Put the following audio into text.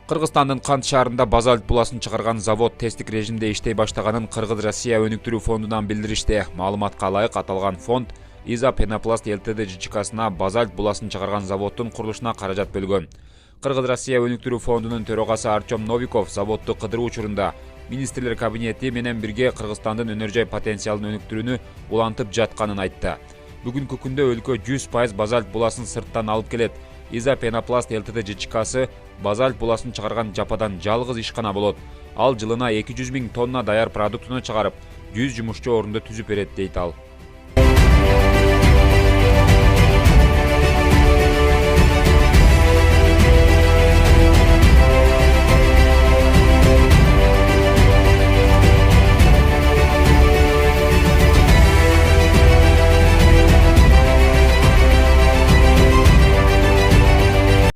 Кыргызстандын Кант шаарында базальт буласын чыгарган завод тесттик режимде иштей баштаганын Кыргыз Россия өнүктүрүү фондунан билдиришти. Маалыматка ылайык, аталган фонд Иза Пенопласт Ltd ЖЧКсына базальт буласын чыгарган заводдун курулушуна каражат бөлгөн. Кыргыз Россия өнүктүрүү фондунун төрагасы Артем Новиков заводду кыдыруу учурунда министрлер кабинети менен бирге Кыргызстандын өнөр жай потенциалын өнүктүрүүнү улантып жатканын айтты. Бүгүнкү күндө өлкө 100% базальт буласын сырттан алып келет. Иза Пенопласт Ltd ЖЧКсы базальт буласын чыгарган жападан жалгыз ишкана болот. Ал жылына 200 000 тонна даяр продуктуну чыгарып, 100 жумушчу орунду түзүп берет дейт ал.